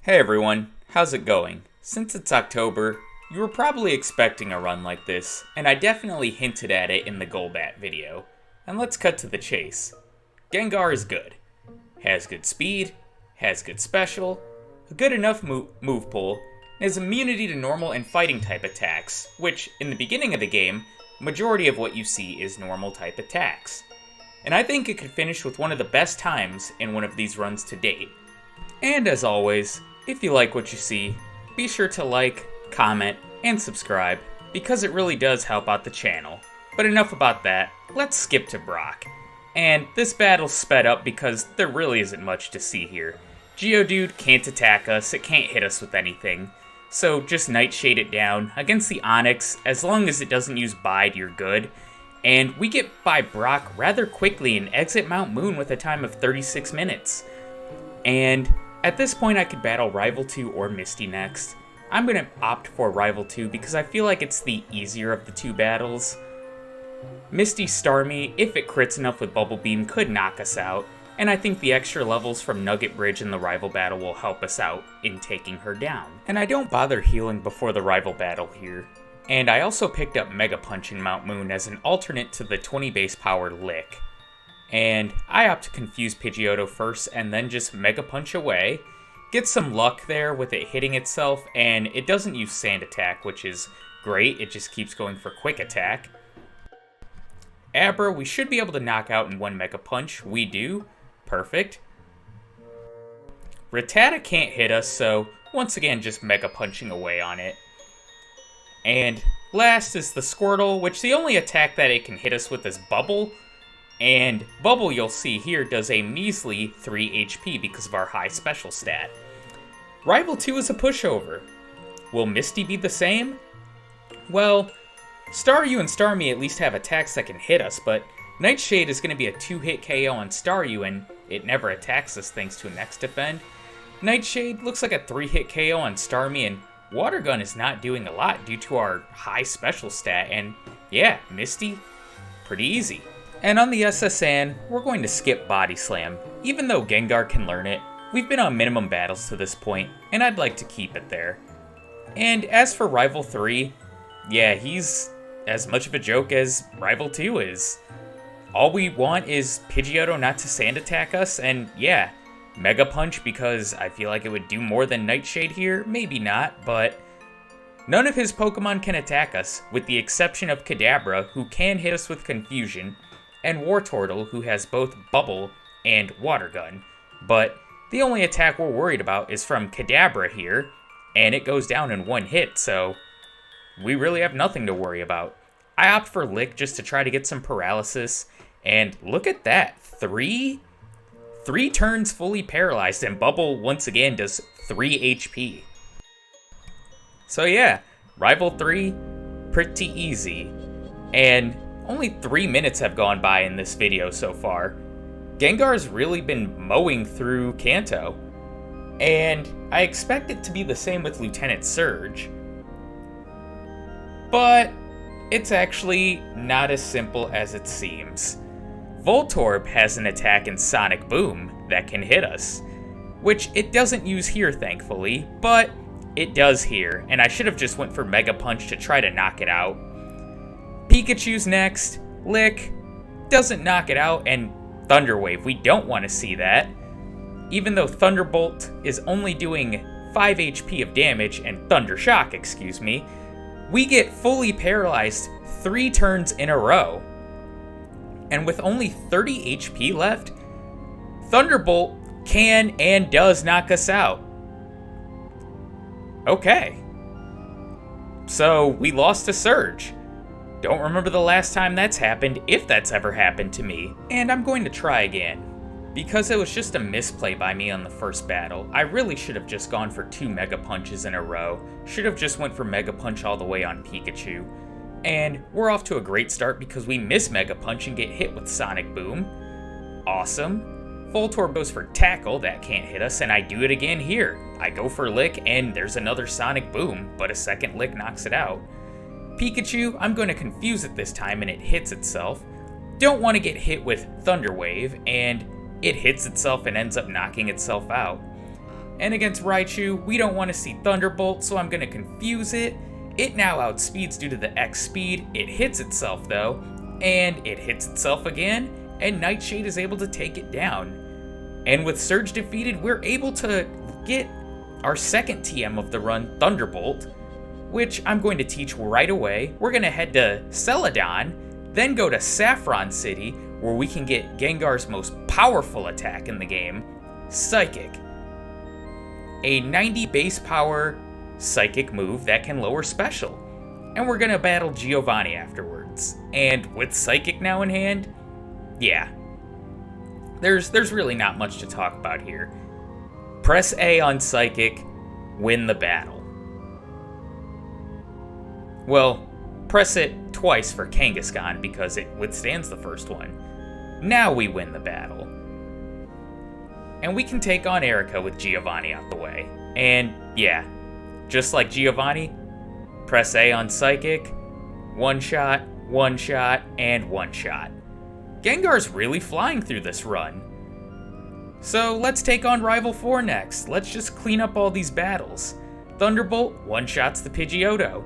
Hey everyone, how's it going? Since it's October, you were probably expecting a run like this, and I definitely hinted at it in the Golbat video. And let's cut to the chase. Gengar is good. Has good speed, has good special, a good enough move pool, and has immunity to normal and fighting type attacks, which, in the beginning of the game, majority of what you see is normal type attacks. And I think it could finish with one of the best times in one of these runs to date. And as always, if you like what you see, be sure to like, comment, and subscribe, because it really does help out the channel. But enough about that, let's skip to Brock. And this battle's sped up because there really isn't much to see here. Geodude can't attack us, it can't hit us with anything. So just Nightshade it down. Against the Onix, as long as it doesn't use Bide, you're good. And we get by Brock rather quickly and exit Mount Moon with a time of 36 minutes. And at this point I could battle Rival 2 or Misty next. I'm going to opt for Rival 2 because I feel like it's the easier of the two battles. Misty Starmie, if it crits enough with Bubble Beam, could knock us out, and I think the extra levels from Nugget Bridge in the Rival battle will help us out in taking her down. And I don't bother healing before the Rival battle here. And I also picked up Mega Punch in Mount Moon as an alternate to the 20 base power Lick. And I opt to confuse Pidgeotto first and then just Mega Punch away. Get some luck there with it hitting itself, and it doesn't use Sand Attack, which is great, it just keeps going for Quick Attack. Abra, we should be able to knock out in one Mega Punch. We do. Perfect. Rattata can't hit us, so once again just Mega Punching away on it. And last is the Squirtle, which the only attack that it can hit us with is Bubble. And Bubble, you'll see here, does a measly 3 HP because of our high special stat. Rival 2 is a pushover. Will Misty be the same? Well, Staryu and Starmie at least have attacks that can hit us, but Nightshade is going to be a 2-hit KO on Staryu, and it never attacks us thanks to a Next Defend. Nightshade looks like a 3-hit KO on Starmie, and Water Gun is not doing a lot due to our high special stat, and yeah, Misty, pretty easy. And on the SSN, we're going to skip Body Slam. Even though Gengar can learn it, we've been on minimum battles to this point, and I'd like to keep it there. And as for Rival 3, yeah, he's as much of a joke as Rival 2 is. All we want is Pidgeotto not to Sand Attack us, and yeah, Mega Punch because I feel like it would do more than Nightshade here, maybe not, but none of his Pokemon can attack us, with the exception of Kadabra, who can hit us with Confusion, and Wartortle, who has both Bubble and Water Gun. But the only attack we're worried about is from Kadabra here, and it goes down in one hit, so we really have nothing to worry about. I opt for Lick just to try to get some paralysis, and look at that, three turns fully paralyzed, and Bubble once again does 3 HP. So yeah, Rival 3, pretty easy. And only 3 minutes have gone by in this video so far. Gengar's really been mowing through Kanto, and I expect it to be the same with Lieutenant Surge. But it's actually not as simple as it seems. Voltorb has an attack in Sonic Boom that can hit us, which it doesn't use here thankfully, but it does here, and I should have just went for Mega Punch to try to knock it out. Pikachu's next. Lick doesn't knock it out, and Thunder Wave, we don't want to see that. Even though Thunderbolt is only doing 5 HP of damage, and Thunder Shock, excuse me, we get fully paralyzed 3 turns in a row. And with only 30 HP left, Thunderbolt can and does knock us out. Okay. So we lost to Surge. Don't remember the last time that's happened, if that's ever happened to me. And I'm going to try again. Because it was just a misplay by me on the first battle, I really should have just gone for 2 Mega Punches in a row. Should have just went for Mega Punch all the way on Pikachu. And we're off to a great start because we miss Mega Punch and get hit with Sonic Boom. Awesome. Voltorb goes for Tackle, that can't hit us, and I do it again here. I go for Lick, and there's another Sonic Boom, but a second Lick knocks it out. Pikachu, I'm going to confuse it this time and it hits itself. Don't want to get hit with Thunder Wave, and it hits itself and ends up knocking itself out. And against Raichu, we don't want to see Thunderbolt, so I'm going to confuse it. It now outspeeds due to the X speed. It hits itself though, and it hits itself again, and Nightshade is able to take it down. And with Surge defeated, we're able to get our second TM of the run, Thunderbolt, which I'm going to teach right away. We're going to head to Celadon, then go to Saffron City, where we can get Gengar's most powerful attack in the game, Psychic. A 90 base power Psychic move that can lower special. And we're going to battle Giovanni afterwards. And with Psychic now in hand, yeah, there's really not much to talk about here. Press A on Psychic, win the battle. Well, press it twice for Kangaskhan because it withstands the first one. Now we win the battle. And we can take on Erica with Giovanni out the way. And yeah, just like Giovanni, press A on Psychic, one shot, and one shot. Gengar's really flying through this run. So let's take on Rival 4 next. Let's just clean up all these battles. Thunderbolt one-shots the Pidgeotto.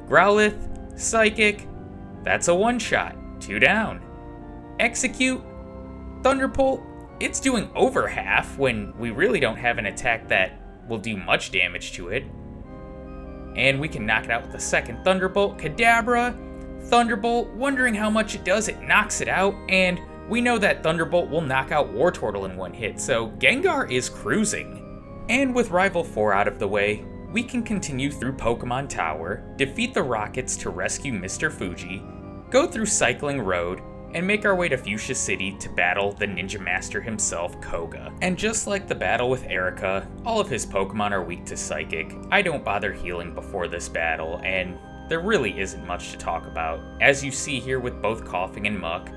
Growlithe, Psychic, that's a one-shot, 2 down. Execute, Thunderbolt, it's doing over half when we really don't have an attack that will do much damage to it. And we can knock it out with the second Thunderbolt. Kadabra, Thunderbolt, wondering how much it does, it knocks it out, and we know that Thunderbolt will knock out Wartortle in one hit, so Gengar is cruising. And with Rival 4 out of the way, we can continue through Pokemon Tower, defeat the Rockets to rescue Mr. Fuji, go through Cycling Road, and make our way to Fuchsia City to battle the Ninja Master himself, Koga. And just like the battle with Erica, all of his Pokemon are weak to Psychic. I don't bother healing before this battle, and there really isn't much to talk about. As you see here with both Coughing and Muck,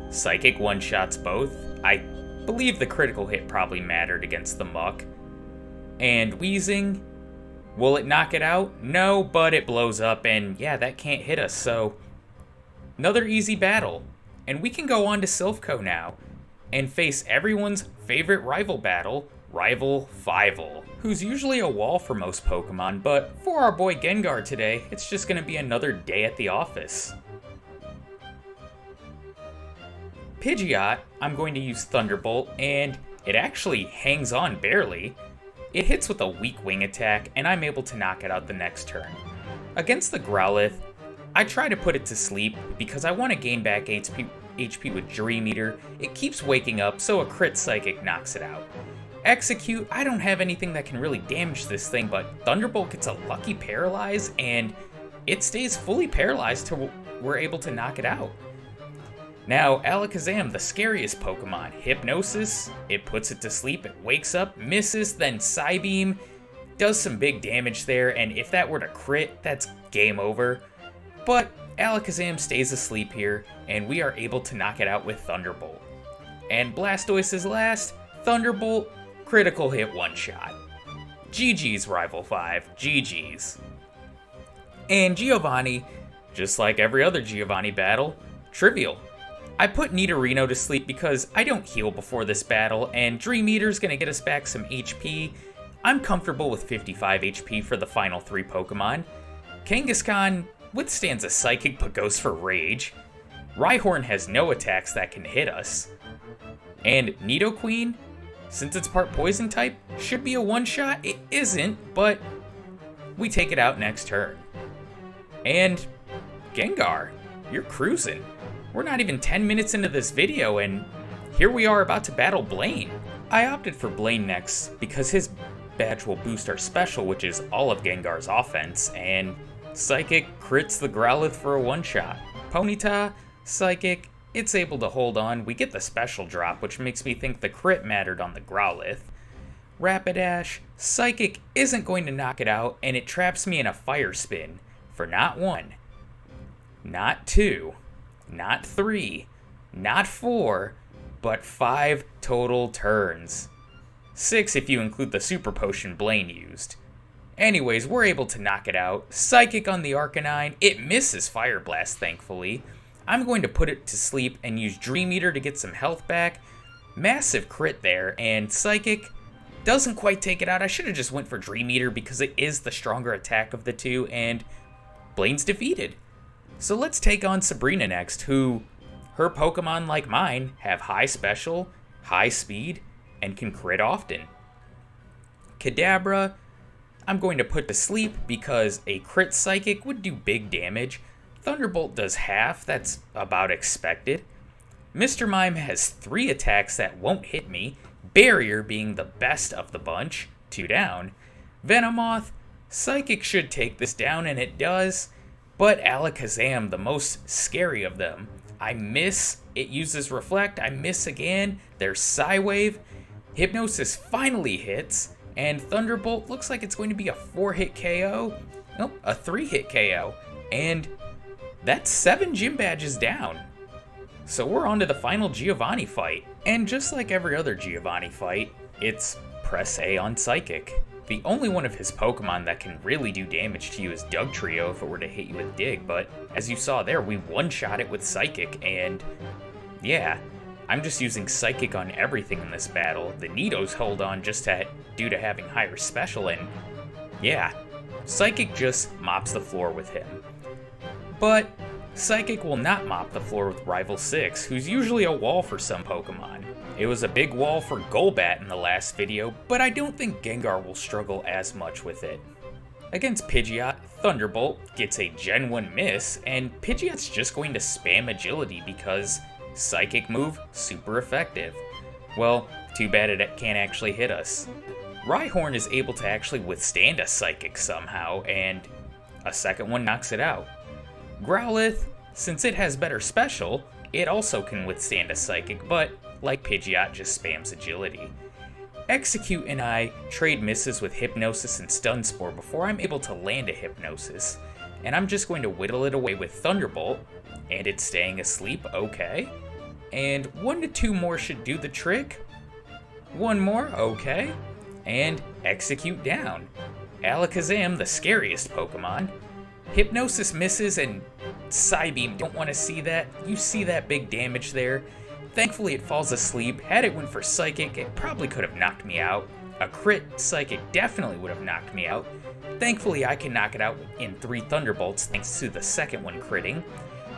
Psychic one-shots both. I believe the critical hit probably mattered against the Muck. And Wheezing, will it knock it out? No, but it blows up, and yeah, that can't hit us, so another easy battle. And we can go on to Silph Co now, and face everyone's favorite rival battle, Rival Fivel, who's usually a wall for most Pokemon, but for our boy Gengar today, it's just gonna be another day at the office. Pidgeot, I'm going to use Thunderbolt, and it actually hangs on barely. It hits with a weak wing attack, and I'm able to knock it out the next turn. Against the Growlithe, I try to put it to sleep because I want to gain back HP with Dream Eater. It keeps waking up, so a crit Psychic knocks it out. Execute, I don't have anything that can really damage this thing, but Thunderbolt gets a lucky Paralyze, and it stays fully paralyzed till we're able to knock it out. Now, Alakazam, the scariest Pokemon. Hypnosis, it puts it to sleep, it wakes up, misses, then Psybeam, does some big damage there, and if that were to crit, that's game over. But Alakazam stays asleep here, and we are able to knock it out with Thunderbolt. And Blastoise is last, Thunderbolt, critical hit one-shot. GG's Rival 5, GG's. And Giovanni, just like every other Giovanni battle, trivial. I put Nidorino to sleep because I don't heal before this battle, and Dream Eater's gonna get us back some HP. I'm comfortable with 55 HP for the final 3 Pokemon. Kangaskhan withstands a Psychic but goes for Rage. Rhyhorn has no attacks that can hit us. And Nidoqueen, since it's part Poison type, should be a one-shot. It isn't, but we take it out next turn. And Gengar, you're cruising. We're not even 10 minutes into this video, and here we are about to battle Blaine. I opted for Blaine next because his badge will boost our special, which is all of Gengar's offense, and Psychic crits the Growlithe for a one-shot. Ponyta, Psychic, it's able to hold on. We get the special drop, which makes me think the crit mattered on the Growlithe. Rapidash, Psychic isn't going to knock it out, and it traps me in a Fire Spin for not 1, not 2, not 3, not 4, but 5 total turns. 6 if you include the Super Potion Blaine used. Anyways, we're able to knock it out. Psychic on the Arcanine, it misses Fire Blast, thankfully. I'm going to put it to sleep and use Dream Eater to get some health back. Massive crit there, and Psychic, Doesn't quite take it out. I should have just went for Dream Eater because it is the stronger attack of the two, and Blaine's defeated. So let's take on Sabrina next, who, her Pokemon like mine, have high special, high speed, and can crit often. Kadabra, I'm going to put to sleep because a crit Psychic would do big damage. Thunderbolt does half, that's about expected. Mr. Mime has 3 attacks that won't hit me, Barrier being the best of the bunch, 2 down. Venomoth, Psychic should take this down, and it does, but Alakazam, the most scary of them. I miss, it uses Reflect, I miss again, there's Psywave, Hypnosis finally hits, and Thunderbolt looks like it's going to be a 4-hit KO. Nope, a 3-hit KO. And that's 7 gym badges down. So we're on to the final Giovanni fight. And just like every other Giovanni fight, it's press A on Psychic. The only one of his Pokemon that can really do damage to you is Dugtrio if it were to hit you with Dig, but as you saw there, we one-shot it with Psychic, and yeah, I'm just using Psychic on everything in this battle. The Nido's hold on just due to having higher special, and yeah, Psychic just mops the floor with him. But Psychic will not mop the floor with Rival 6, who's usually a wall for some Pokemon. It was a big wall for Golbat in the last video, but I don't think Gengar will struggle as much with it. Against Pidgeot, Thunderbolt gets a Gen 1 miss, and Pidgeot's just going to spam Agility because Psychic move, super effective. Well, too bad it can't actually hit us. Rhyhorn is able to actually withstand a Psychic somehow, and a second one knocks it out. Growlithe, since it has better special, it also can withstand a Psychic, but like Pidgeot, just spams Agility. Execute and I trade misses with Hypnosis and Stun Spore before I'm able to land a Hypnosis, and I'm just going to whittle it away with Thunderbolt, and it's staying asleep, okay. And 1 to 2 more should do the trick. 1 more, okay. And Execute down. Alakazam, the scariest Pokemon. Hypnosis misses, and Psybeam, don't want to see that. You see that big damage there. Thankfully it falls asleep. Had it went for Psychic, it probably could have knocked me out. A crit Psychic definitely would have knocked me out. Thankfully I can knock it out in 3 Thunderbolts thanks to the second one critting.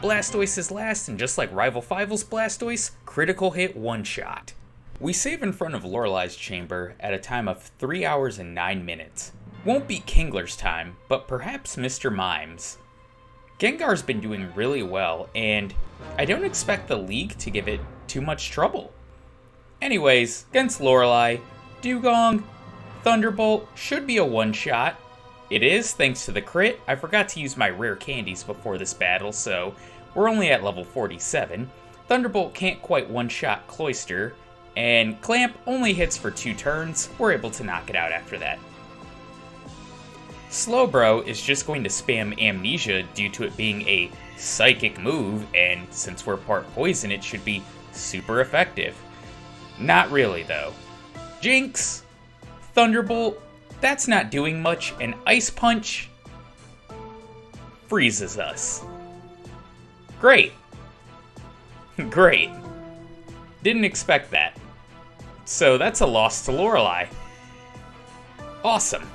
Blastoise is last, and just like Rival 5's Blastoise, critical hit one-shot. We save in front of Lorelei's chamber at a time of 3 hours and 9 minutes. Won't be Kingler's time, but perhaps Mr. Mime's. Gengar's been doing really well, and I don't expect the league to give it too much trouble. Anyways, against Lorelei, Dugong, Thunderbolt should be a one-shot. It is, thanks to the crit. I forgot to use my rare candies before this battle, so we're only at level 47. Thunderbolt can't quite one-shot Cloyster, and Clamp only hits for 2 turns. We're able to knock it out after that. Slowbro is just going to spam Amnesia due to it being a Psychic move, and since we're part poison, it should be super effective. Not really, though. Jinx, Thunderbolt, that's not doing much, and Ice Punch freezes us. Great. Great. Didn't expect that. So that's a loss to Lorelei. Awesome.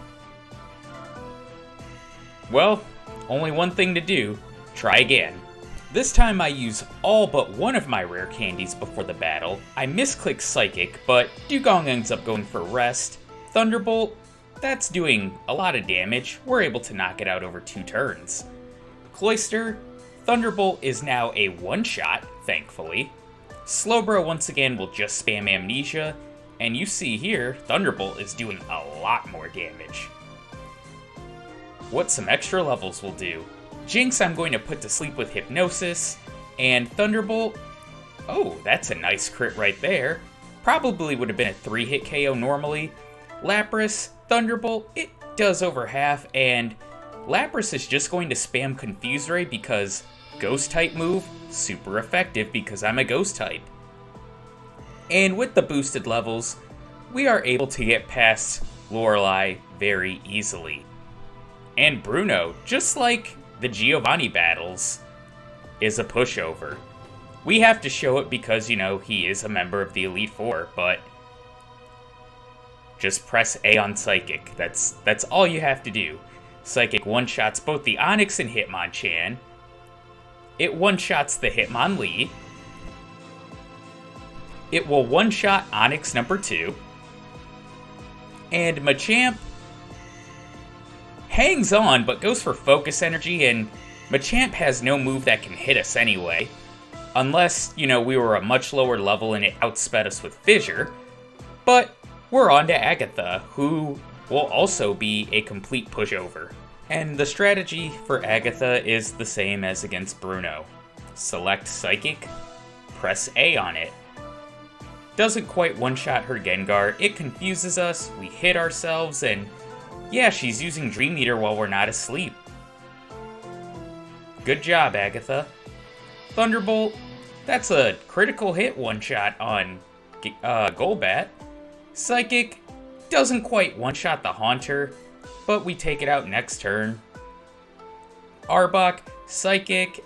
Well, only one thing to do. Try again. This time I use all but one of my rare candies before the battle. I misclick Psychic, but Dugong ends up going for Rest. Thunderbolt, that's doing a lot of damage. We're able to knock it out over 2 turns. Cloyster, Thunderbolt is now a one-shot, thankfully. Slowbro once again will just spam Amnesia, and you see here, Thunderbolt is doing a lot more damage. What some extra levels will do. Jinx I'm going to put to sleep with Hypnosis, and Thunderbolt, oh, that's a nice crit right there. Probably would have been a 3-hit KO normally. Lapras, Thunderbolt, it does over half, and Lapras is just going to spam Confuse Ray because Ghost type move, super effective because I'm a Ghost type. And with the boosted levels, we are able to get past Lorelei very easily. And Bruno, just like the Giovanni battles, is a pushover. We have to show it because, you know, he is a member of the Elite Four, but just press A on Psychic. That's all you have to do. Psychic one-shots both the Onix and Hitmonchan. It one-shots the Hitmonlee. It will one-shot Onix number 2. And Machamp hangs on, but goes for Focus Energy, and Machamp has no move that can hit us anyway. Unless, we were a much lower level and it outsped us with Fissure. But we're on to Agatha, who will also be a complete pushover. And the strategy for Agatha is the same as against Bruno. Select Psychic, press A on it. Doesn't quite one-shot her Gengar, it confuses us, we hit ourselves, and yeah, she's using Dream Eater while we're not asleep. Good job, Agatha. Thunderbolt, that's a critical hit one-shot on Golbat. Psychic doesn't quite one-shot the Haunter, but we take it out next turn. Arbok, Psychic,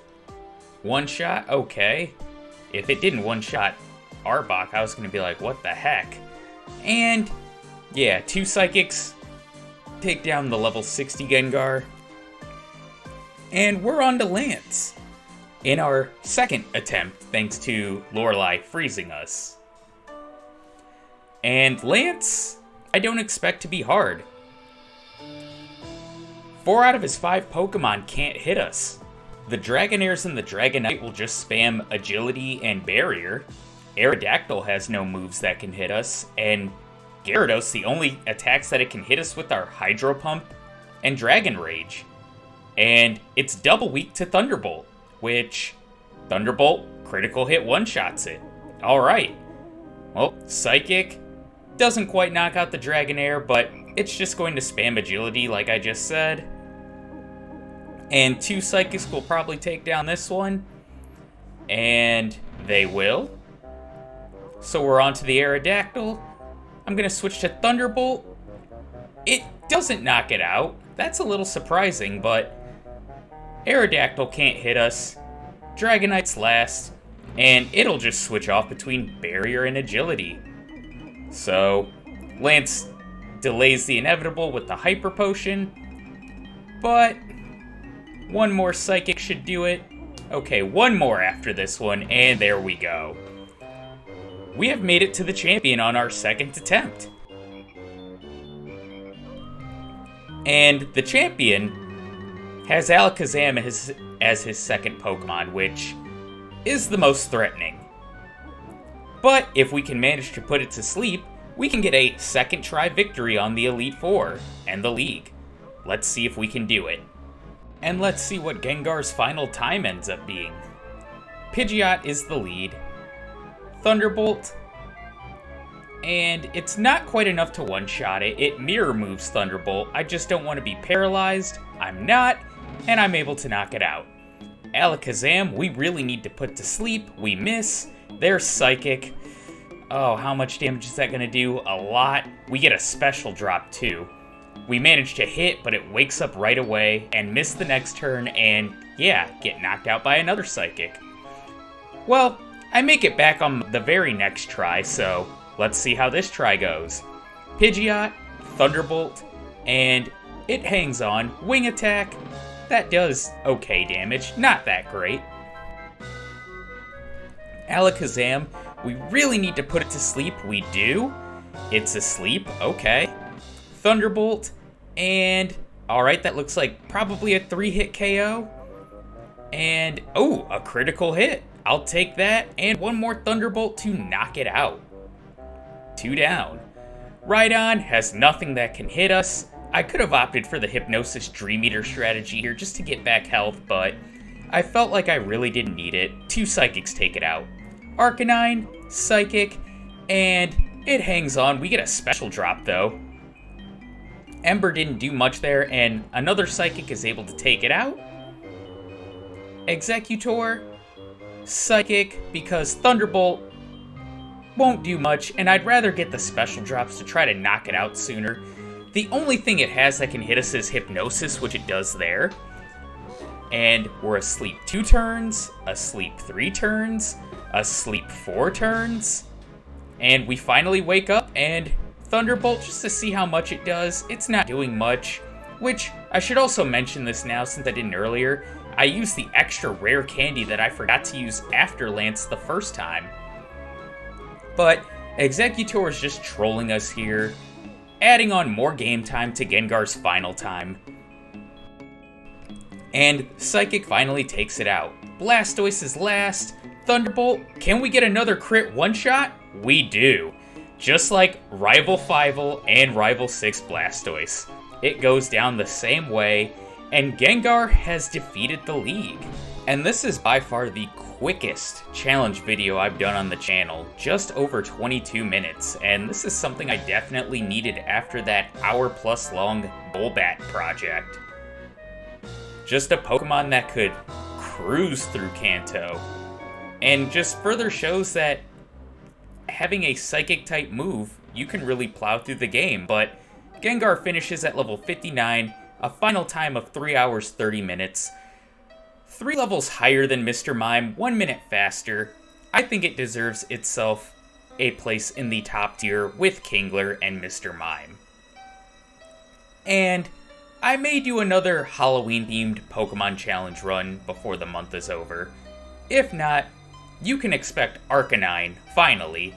one-shot, okay. If it didn't one-shot Arbok, I was going to be like, what the heck? And, yeah, 2 Psychics take down the level 60 Gengar. And we're on to Lance in our second attempt, thanks to Lorelei freezing us. And Lance, I don't expect to be hard. 4 out of his 5 Pokemon can't hit us. The Dragonairs and the Dragonite will just spam Agility and Barrier. Aerodactyl has no moves that can hit us, and Gyarados, the only attacks that it can hit us with are Hydro Pump and Dragon Rage. And it's double weak to Thunderbolt, which Thunderbolt critical hit one-shots it. Alright. Well, Psychic doesn't quite knock out the Dragonair, but it's just going to spam Agility like I just said. And 2 Psychics will probably take down this one. And they will. So we're on to the Aerodactyl. I'm going to switch to Thunderbolt. It doesn't knock it out. That's a little surprising, but Aerodactyl can't hit us. Dragonite's last, and it'll just switch off between Barrier and Agility. So Lance delays the inevitable with the Hyper Potion, but one more Psychic should do it. Okay, one more after this one, and there we go. We have made it to the champion on our second attempt. And the champion has Alakazam as his second Pokemon, which is the most threatening. But if we can manage to put it to sleep, we can get a second try victory on the Elite Four and the League. Let's see if we can do it. And let's see what Gengar's final time ends up being. Pidgeot is the lead. Thunderbolt, and it's not quite enough to one-shot it. It mirror moves Thunderbolt. I just don't want to be paralyzed. I'm not, and I'm able to knock it out. Alakazam, we really need to put to sleep. We miss. There's Psychic. Oh, how much damage is that going to do? A lot. We get a special drop, too. We manage to hit, but it wakes up right away and miss the next turn, and yeah, get knocked out by another Psychic. Well, I make it back on the very next try, so let's see how this try goes. Pidgeot, Thunderbolt, and it hangs on. Wing Attack, that does okay damage, not that great. Alakazam, we really need to put it to sleep. We do. It's asleep, okay. Thunderbolt, and alright, that looks like probably a 3-hit KO. And, oh, a critical hit. I'll take that, and one more Thunderbolt to knock it out. 2 down. Rhydon has nothing that can hit us. I could have opted for the Hypnosis Dream Eater strategy here just to get back health, but I felt like I really didn't need it. 2 Psychics take it out. Arcanine, Psychic, and it hangs on. We get a special drop, though. Ember didn't do much there, and another Psychic is able to take it out. Executor, Psychic, because Thunderbolt won't do much, and I'd rather get the special drops to try to knock it out sooner. The only thing it has that can hit us is Hypnosis, which it does there. And we're asleep 2 turns, asleep 3 turns, asleep 4 turns, and we finally wake up, and Thunderbolt just to see how much it does. It's not doing much, which I should also mention this now since I didn't earlier. I used the extra rare candy that I forgot to use after Lance the first time. But Exeggutor is just trolling us here, adding on more game time to Gengar's final time. And Psychic finally takes it out. Blastoise is last. Thunderbolt, can we get another crit one-shot? We do. Just like Rival 5 and Rival 6 Blastoise. It goes down the same way, and Gengar has defeated the league. And this is by far the quickest challenge video I've done on the channel, just over 22 minutes, and this is something I definitely needed after that hour-plus long Golbat project. Just a Pokemon that could cruise through Kanto, and just further shows that having a Psychic-type move, you can really plow through the game, but Gengar finishes at level 59, a final time of 3 hours 30 minutes, 3 levels higher than Mr. Mime, 1 minute faster. I think it deserves itself a place in the top tier with Kingler and Mr. Mime. And I may do another Halloween-themed Pokemon Challenge run before the month is over. If not, you can expect Arcanine, finally,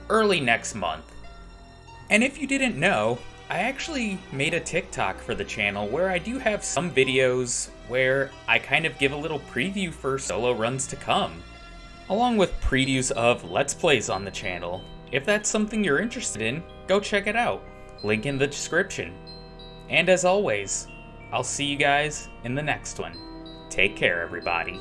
early next month. And if you didn't know, I actually made a TikTok for the channel where I do have some videos where I kind of give a little preview for solo runs to come, along with previews of Let's Plays on the channel. If that's something you're interested in, go check it out. Link in the description. And as always, I'll see you guys in the next one. Take care, everybody.